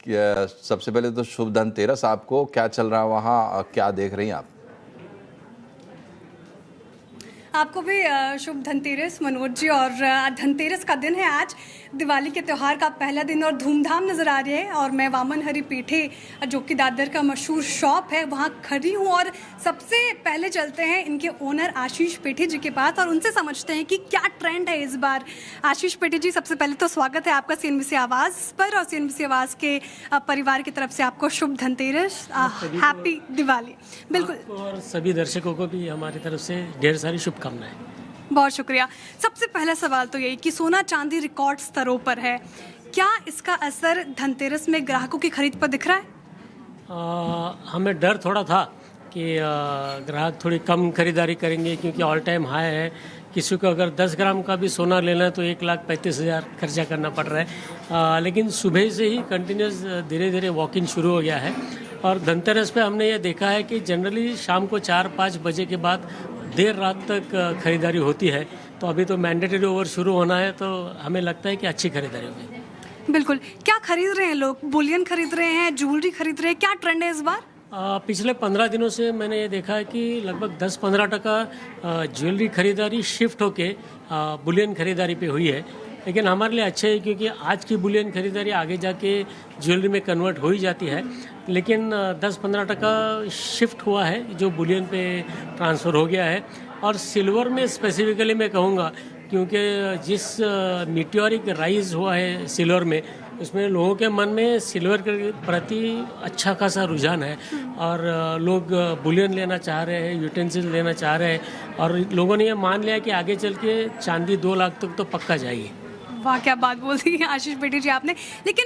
सबसे पहले तो शुभ धनतेरस आपको। क्या चल रहा है वहाँ, क्या देख रही हैं आप? आपको भी शुभ धनतेरस मनोज जी। और धनतेरस का दिन है आज, दिवाली के त्यौहार का पहला दिन और धूमधाम नज़र आ रही है। और मैं वामन हरी पेठे जो कि दादर का मशहूर शॉप है वहाँ खड़ी हूँ और सबसे पहले चलते हैं इनके ओनर आशीष पेठे जी के पास और उनसे समझते हैं कि क्या ट्रेंड है इस बार। आशीष पेठे जी, सबसे पहले तो स्वागत है आपका CNBC आवाज़ पर, और CNBC आवाज़ के परिवार की तरफ से आपको शुभ धनतेरस, हैप्पी दिवाली। बिल्कुल, और सभी दर्शकों को भी हमारी तरफ से ढेर सारी शुभकामनाएं। बहुत शुक्रिया। सबसे पहला सवाल तो यही कि सोना चांदी रिकॉर्ड स्तरों पर है, क्या इसका असर धनतेरस में ग्राहकों की खरीद पर दिख रहा है? हमें डर थोड़ा था कि ग्राहक थोड़ी कम खरीदारी करेंगे क्योंकि ऑल टाइम हाई है। किसी को अगर 10 ग्राम का भी सोना लेना है तो 1,35,000 खर्चा करना पड़ रहा है। लेकिन सुबह से ही कंटिन्यूस धीरे धीरे वॉक इन शुरू हो गया है। और धनतेरस पे हमने ये देखा है कि जनरली शाम को 4-5 बजे के बाद देर रात तक खरीदारी होती है। तो अभी तो मैंडेटरी ओवर शुरू होना है, तो हमें लगता है कि अच्छी खरीदारी होगी। बिल्कुल। क्या खरीद रहे हैं लोग? बुलियन खरीद रहे हैं, ज्वेलरी खरीद रहे हैं, क्या ट्रेंड है इस बार? पिछले 15 दिनों से मैंने ये देखा है कि लगभग 10-15% ज्वेलरी खरीदारी शिफ्ट होके बुलियन खरीदारी पे हुई है। लेकिन हमारे लिए अच्छा है क्योंकि आज की बुलियन खरीदारी आगे जाके ज्वेलरी में कन्वर्ट हो ही जाती है। लेकिन 10-15% शिफ्ट हुआ है जो बुलियन पे ट्रांसफ़र हो गया है। और सिल्वर में स्पेसिफिकली मैं कहूँगा क्योंकि जिस मीटियोरिक राइज हुआ है सिल्वर में, उसमें लोगों के मन में सिल्वर के प्रति अच्छा खासा रुझान है और लोग बुलियन लेना चाह रहे हैं, यूटेंसिल लेना चाह रहे हैं। और लोगों ने ये मान लिया कि आगे चल के चांदी 2 लाख तक तो पक्का जाएगी। वाह, क्या बात बोल दी है आशीष पेठे जी आपने। लेकिन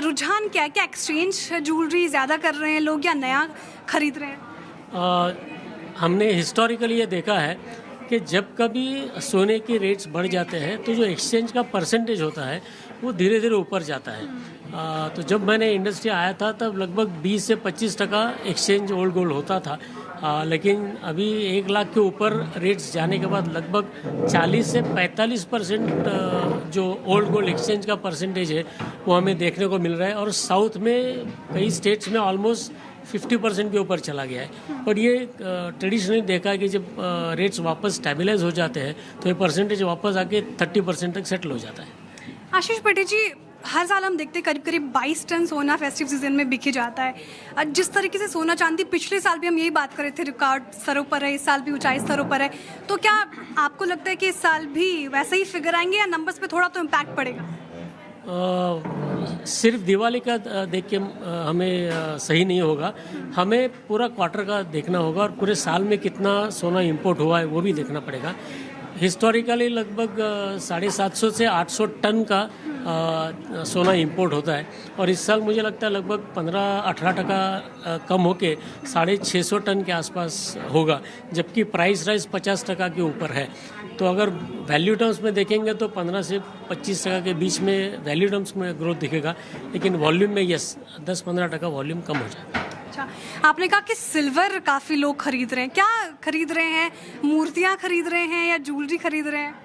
रुझान क्या है? क्या एक्सचेंज ज्वेलरी ज़्यादा कर रहे हैं लोग या नया खरीद रहे हैं? हमने हिस्टोरिकली ये देखा है कि जब कभी सोने के रेट्स बढ़ जाते हैं तो जो एक्सचेंज का परसेंटेज होता है वो धीरे धीरे ऊपर जाता है। तो जब मैंने इंडस्ट्री आया था तब लगभग 20 से 25% एक्सचेंज ओल्ड गोल्ड होता था। लेकिन अभी 1 लाख के ऊपर रेट्स जाने के बाद लगभग 40 से 45% जो ओल्ड गोल्ड एक्सचेंज का परसेंटेज है वो हमें देखने को मिल रहा है। और साउथ में कई स्टेट्स में ऑलमोस्ट 50% के ऊपर चला गया है। और ये ट्रेडिशनली देखा है कि जब रेट्स वापस स्टेबलाइज हो जाते हैं तो ये परसेंटेज वापस आके 30% तक सेटल हो जाता है। आशीष पेठे जी, हर साल हम देखते हैं करीब करीब 22 टन सोना फेस्टिव सीजन में बिके जाता है। जिस तरीके से सोना चांदी पिछले साल भी हम यही बात कर रहे थे, रिकॉर्ड स्तरों पर है, इस साल भी ऊंचाई स्तरों पर है, तो क्या आपको लगता है कि इस साल भी वैसे ही फिगर आएंगे या नंबर्स पे थोड़ा तो इम्पैक्ट पड़ेगा? सिर्फ दिवाली का देख के हमें सही नहीं होगा। हमें पूरा क्वार्टर का देखना होगा और पूरे साल में कितना सोना इंपोर्ट हुआ है वो भी देखना पड़ेगा। हिस्टोरिकली लगभग 750 से 800 टन का सोना इंपोर्ट होता है और इस साल मुझे लगता है लगभग 15-18% कम होके 650 टन के आसपास होगा, जबकि प्राइस राइज 50% के ऊपर है। तो अगर वैल्यू टर्म्स में देखेंगे तो 15 से 25% के बीच में वैल्यू टर्म्स में ग्रोथ दिखेगा, लेकिन वॉल्यूम में 10-15% वॉल्यूम कम हो जाएगा। अच्छा, आपने कहा कि सिल्वर काफ़ी लोग खरीद रहे हैं, क्या खरीद रहे हैं? मूर्तियाँ खरीद रहे हैं या ज्वेलरी खरीद रहे हैं?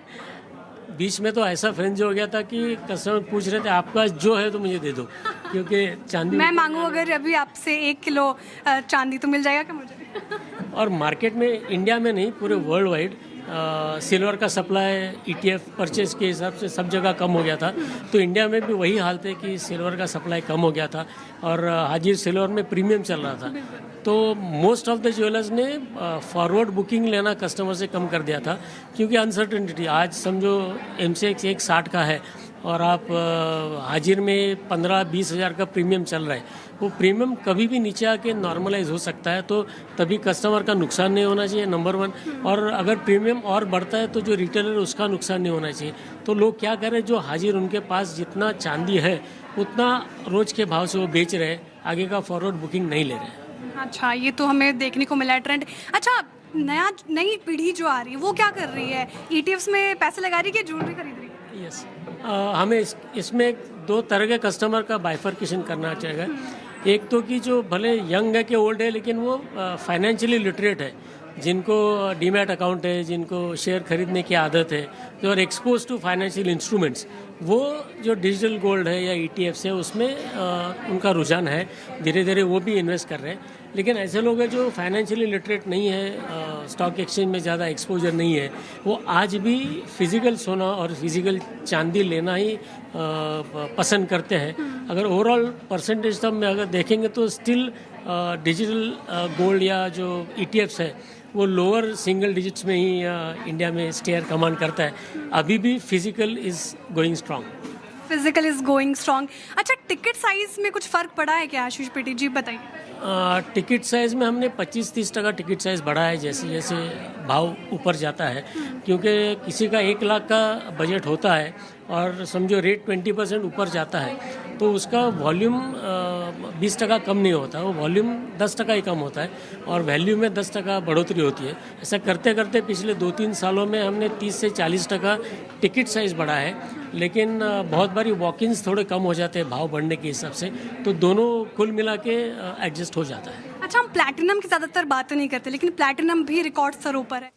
बीच में तो ऐसा फ्रेंज हो गया था कि कस्टमर पूछ रहे थे आपका जो है तो मुझे दे दो, क्योंकि चांदी मैं मांगूँ अगर अभी आपसे 1 किलो चांदी तो मिल जाएगा क्या मुझे? और मार्केट में, इंडिया में नहीं पूरे वर्ल्ड वाइड सिल्वर का सप्लाई ETF परचेज के हिसाब से सब जगह कम हो गया था। तो इंडिया में भी वही हालत है कि सिल्वर का सप्लाई कम हो गया था और हाजिर सिल्वर में प्रीमियम चल रहा था। तो मोस्ट ऑफ द ज्वेलर्स ने फॉरवर्ड बुकिंग लेना कस्टमर से कम कर दिया था क्योंकि अनसर्टेनिटी। आज समझो MCX 160 का है और आप हाजिर में 15-20 हज़ार का प्रीमियम चल रहा है। वो प्रीमियम कभी भी नीचे आके नॉर्मलाइज हो सकता है, तो तभी कस्टमर का नुकसान नहीं होना चाहिए, नंबर 1। और अगर प्रीमियम और बढ़ता है तो जो रिटेलर है उसका नुकसान नहीं होना चाहिए। तो लोग क्या करें, जो हाजिर उनके पास जितना चांदी है उतना रोज के भाव से वो बेच रहे हैं, आगे का फॉरवर्ड बुकिंग नहीं ले रहे हैं। अच्छा, ये तो हमें देखने को मिला है ट्रेंड। अच्छा, नई पीढ़ी जो आ रही है वो क्या कर रही है? ETFs में पैसे लगा रही है कि ज्वेलरी खरीद रही है? यस, हमें इसमें 2 तरह के कस्टमर का बाइफर्केशन करना चाहिए। एक तो कि जो भले यंग है कि ओल्ड है लेकिन वो फाइनेंशियली लिटरेट है, जिनको डीमैट अकाउंट है, जिनको शेयर खरीदने की आदत है, जो are exposed to financial instruments, वो जो डिजिटल गोल्ड है या ETFs है उसमें उनका रुझान है, धीरे धीरे वो भी इन्वेस्ट कर रहे हैं। लेकिन ऐसे लोग हैं जो फाइनेंशियली लिटरेट नहीं है, स्टॉक एक्सचेंज में ज़्यादा एक्सपोजर नहीं है, वो आज भी फिजिकल सोना और फिजिकल चांदी लेना ही पसंद करते हैं। अगर ओवरऑल परसेंटेज टर्म में अगर देखेंगे तो स्टिल डिजिटल गोल्ड या जो ETFs है वो लोअर सिंगल डिजिट्स में ही इंडिया में शेयर कमांड करता है। अभी भी physical is going strong. Physical is going strong. अच्छा, टिकट साइज में कुछ फर्क पड़ा है क्या आशीष पेटी जी, बताइए। टिकट साइज़ में हमने 25-30% टिकट साइज़ बढ़ा है जैसे जैसे भाव ऊपर जाता है, क्योंकि किसी का 1 लाख का बजट होता है और समझो रेट 20% ऊपर जाता है तो उसका वॉल्यूम 20% कम नहीं होता, वो वॉल्यूम 10% ही कम होता है और वैल्यू में 10% बढ़ोतरी होती है। ऐसा करते करते पिछले 2-3 सालों में हमने 30 से 40% टिकट साइज़ बढ़ा है, लेकिन बहुत बारी वॉक-इन्स थोड़े कम हो जाते हैं भाव बढ़ने के हिसाब से, तो दोनों कुल मिला के एडजस्ट हो जाता है। अच्छा, हम प्लैटिनम की ज़्यादातर बातें नहीं करते, लेकिन प्लैटिनम भी रिकॉर्ड स्तरों पर है।